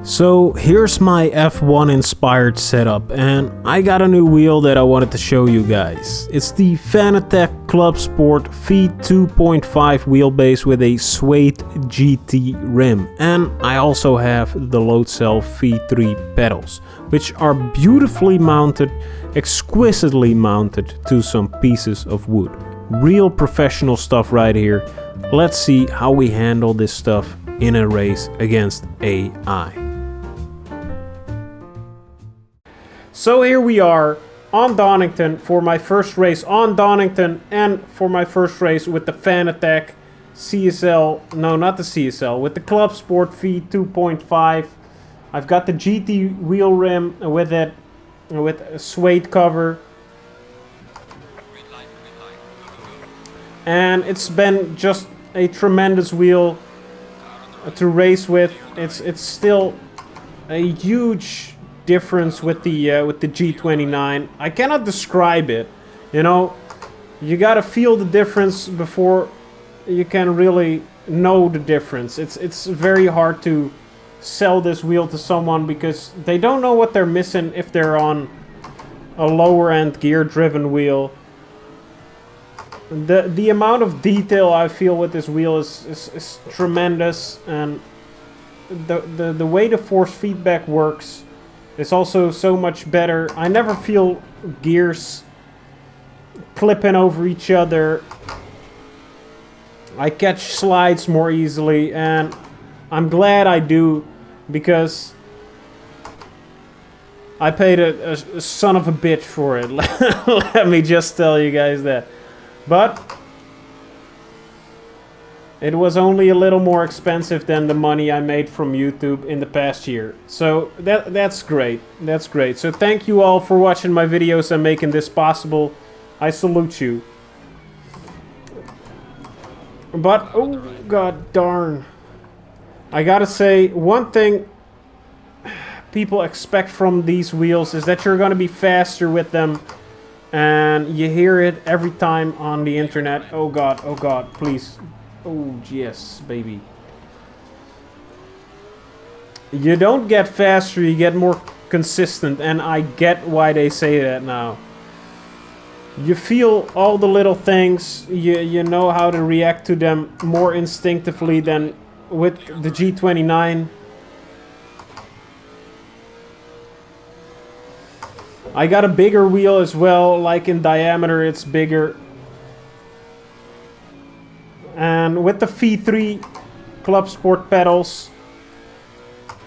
So here's my F1 inspired setup, and I got a new wheel that I wanted to show you guys. It's the Fanatec Clubsport V2.5 wheelbase with a suede GT rim, and I also have the Loadcell V3 pedals, which are beautifully mounted, exquisitely mounted to some pieces of wood. Real professional stuff right here. Let's see how we handle this stuff in a race against AI. So here we are on Donington for my first race on Donington and for my first race with the Fanatec CSL, no not the CSL, with the Clubsport V2.5. I've got the GT wheel rim with it, with a suede cover. And it's been just a tremendous wheel to race with. It's still a huge difference with the G29. I cannot describe it. You know, you gotta feel the difference before you can really know the difference. It's very hard to sell this wheel to someone because they don't know what they're missing if they're on a lower end gear driven wheel. The amount of detail I feel with this wheel is tremendous, and the way the force feedback works is also so much better. I never feel gears clipping over each other. I catch slides more easily, and I'm glad I do, because I paid a son of a bitch for it. Let me just tell you guys that. But it was only a little more expensive than the money I made from YouTube in the past year. So that's great. That's great. So thank you all for watching my videos and making this possible. I salute you. But, oh god darn. I gotta say, one thing people expect from these wheels is that you're gonna be faster with them. And you hear it every time on the internet. Oh god, please. Oh yes, baby. You don't get faster, you get more consistent, and I get why they say that now. You feel all the little things, you know how to react to them more instinctively than with the G29. I got a bigger wheel as well, like in diameter it's bigger. And with the V3 Clubsport pedals,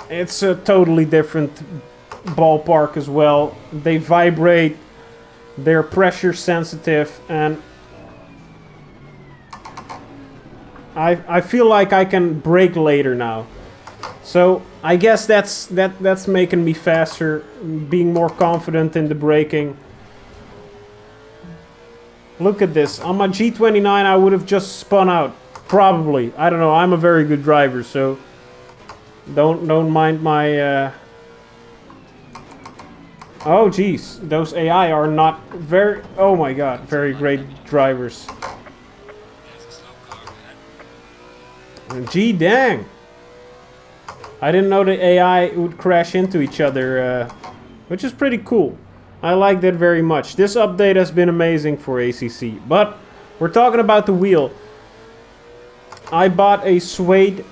it's a totally different ballpark as well. They vibrate, they're pressure sensitive, and I feel like I can brake later now. So I guess that's making me faster, being more confident in the braking. Look at this. On my G29 I would have just spun out. Probably. I don't know. I'm a very good driver, so don't mind my Oh geez. Those AI are not very, oh my god, very great drivers. Gee dang. I didn't know the AI would crash into each other, which is pretty cool. I like that very much. This update has been amazing for ACC. But we're talking about the wheel. I bought a suede,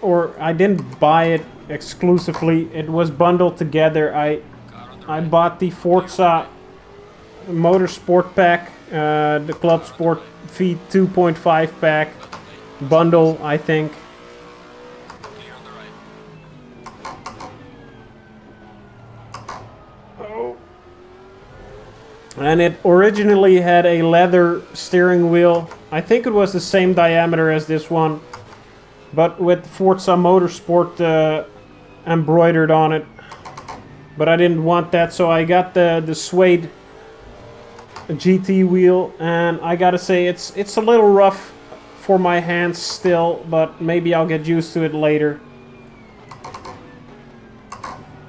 or I didn't buy it exclusively. It was bundled together. I bought the Forza Motorsport pack, the Clubsport V2.5 pack bundle, I think. And it originally had a leather steering wheel. I think it was the same diameter as this one, but with Forza Motorsport embroidered on it. But I didn't want that, so I got the suede GT wheel, and I gotta say it's a little rough for my hands still, but maybe I'll get used to it later.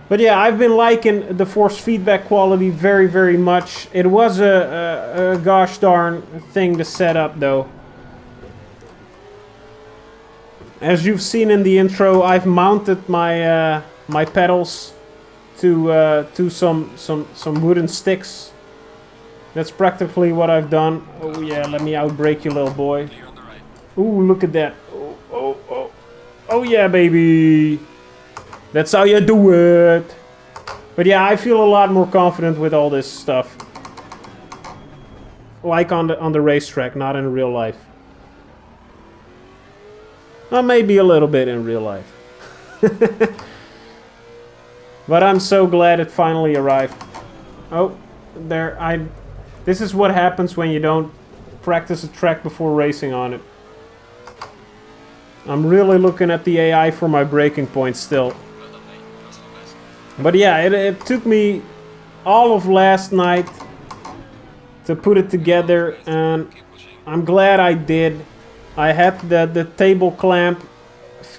But yeah, I've been liking the force feedback quality very, very much. It was a gosh darn thing to set up though. As you've seen in the intro, I've mounted my my pedals to some wooden sticks. That's practically what I've done. Oh yeah, let me outbrake you, little boy. Ooh, look at that. Oh yeah, baby. That's how you do it. But yeah, I feel a lot more confident with all this stuff. Like on the racetrack, not in real life. Well, maybe a little bit in real life. But I'm so glad it finally arrived. Oh, there, this is what happens when you don't practice a track before racing on it. I'm really looking at the AI for my braking points still. But yeah, it took me all of last night to put it together, and I'm glad I did. I had the table clamp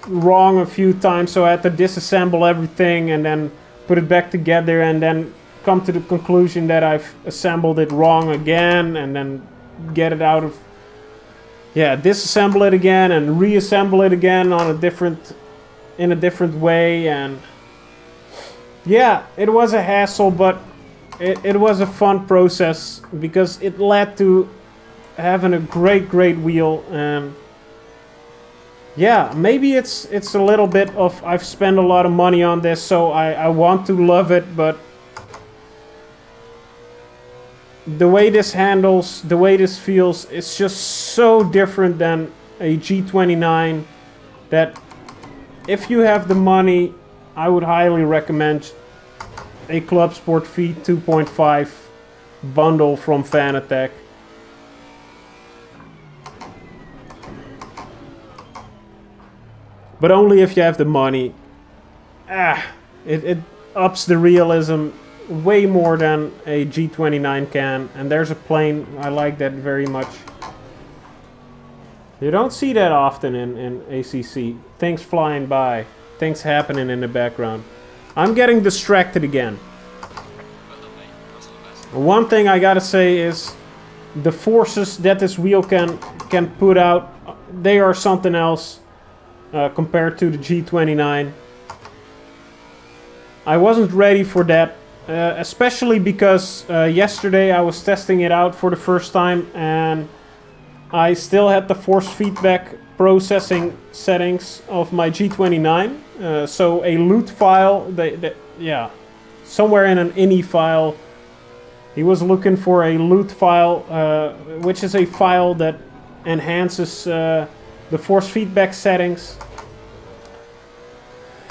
wrong a few times, so I had to disassemble everything and then put it back together and then come to the conclusion that I've assembled it wrong again and then get it out of... Yeah, disassemble it again and reassemble it again on in a different way, and... Yeah, it was a hassle, but it was a fun process because it led to having a great wheel. And yeah, maybe it's a little bit of I've spent a lot of money on this, so I want to love it, but the way this handles, the way this feels, it's just so different than a G29 that if you have the money, I would highly recommend a Clubsport V 2.5 bundle from Fanatec. But only if you have the money. It ups the realism way more than a G29 can. And there's a plane, I like that very much. You don't see that often in ACC. Things flying by. Things happening in the background. I'm getting distracted again. One thing I gotta say is the forces that this wheel can put out, they are something else compared to the G29. I wasn't ready for that, especially because yesterday I was testing it out for the first time and I still had the force feedback processing settings of my G29. So a loot file, yeah, somewhere in an INI file, he was looking for a loot file, which is a file that enhances the force feedback settings.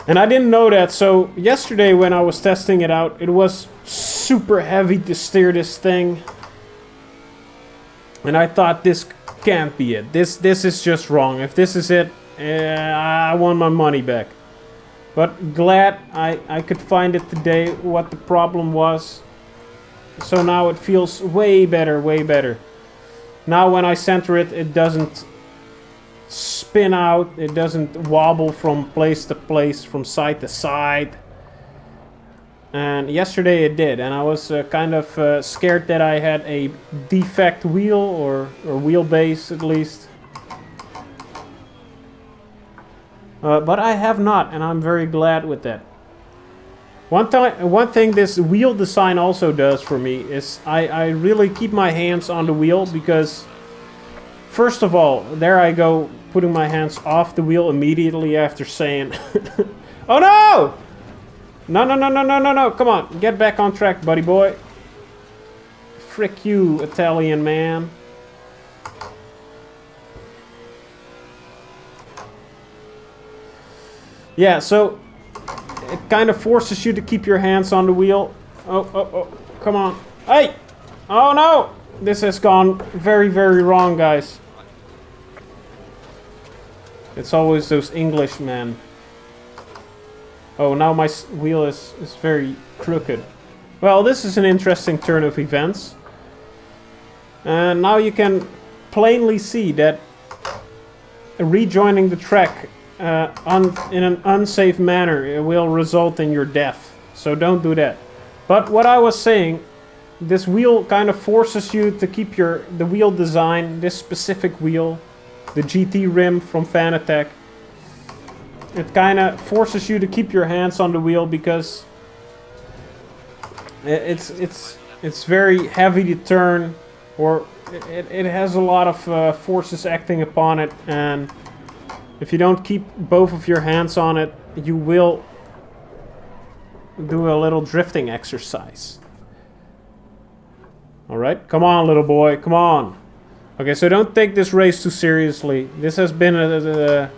And I didn't know that, so yesterday when I was testing it out, it was super heavy to steer this thing. And I thought, this can't be it. This is just wrong. If this is it, I want my money back. But glad I could find it today, what the problem was. So now it feels way better, way better. Now when I center it, it doesn't spin out. It doesn't wobble from place to place, from side to side. And yesterday it did, and I was kind of scared that I had a defect wheel, or wheelbase at least. But I have not, and I'm very glad with that. One thing this wheel design also does for me is I really keep my hands on the wheel, because first of all, there I go putting my hands off the wheel immediately after saying, oh no! No, come on, get back on track, buddy boy. Frick you, Italian man. Yeah, so it kind of forces you to keep your hands on the wheel. Oh, come on. Hey! Oh no! This has gone very wrong, guys. It's always those Englishmen. Oh, now my wheel is very crooked. Well, this is an interesting turn of events. And now you can plainly see that rejoining the track in an unsafe manner, it will result in your death. So don't do that. But what I was saying, this wheel kind of forces you to keep the wheel design, this specific wheel, the GT rim from Fanatec. it kind of forces you to keep your hands on the wheel because it's very heavy to turn, or it has a lot of forces acting upon it, and if you don't keep both of your hands on it, you will do a little drifting exercise. Alright, come on little boy, come on. Okay, so don't take this race too seriously. This has been an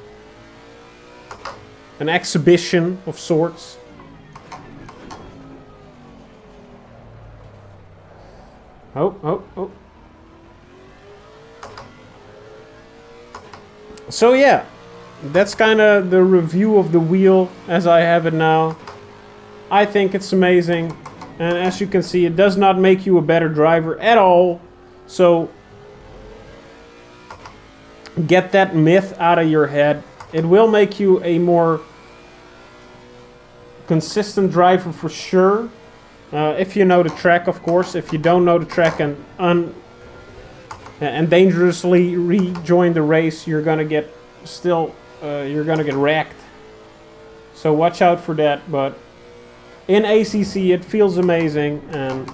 exhibition of sorts. Oh. So yeah, that's kind of the review of the wheel as I have it now. I think it's amazing, and as you can see, it does not make you a better driver at all. So get that myth out of your head. It will make you a more consistent driver for sure. If you know the track, of course. If you don't know the track and dangerously rejoin the race, you're gonna get wrecked. So watch out for that. But in ACC, it feels amazing, and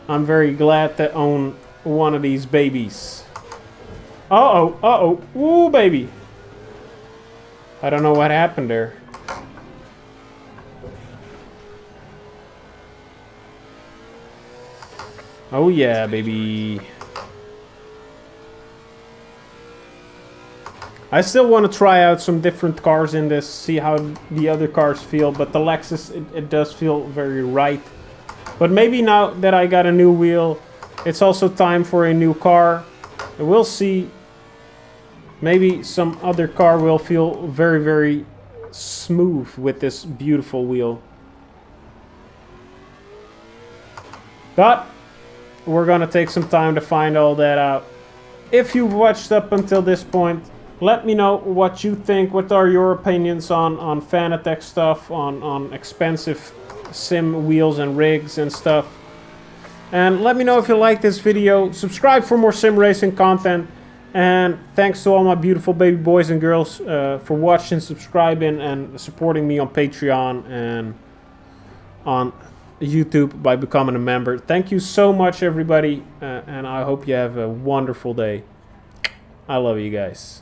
I'm very glad to own one of these babies. Uh-oh. Ooh, baby. I don't know what happened there. Oh yeah, baby. I still want to try out some different cars in this, see how the other cars feel, but the Lexus, it does feel very right. But maybe now that I got a new wheel, it's also time for a new car. We'll see. Maybe some other car will feel very, very smooth with this beautiful wheel. But we're gonna take some time to find all that out. If you've watched up until this point, let me know what you think. What are your opinions on Fanatec stuff, on expensive sim wheels and rigs and stuff. And let me know if you like this video. Subscribe for more sim racing content. And thanks to all my beautiful baby boys and girls for watching, subscribing, and supporting me on Patreon and on YouTube by becoming a member. Thank you so much, everybody, and I hope you have a wonderful day. I love you guys.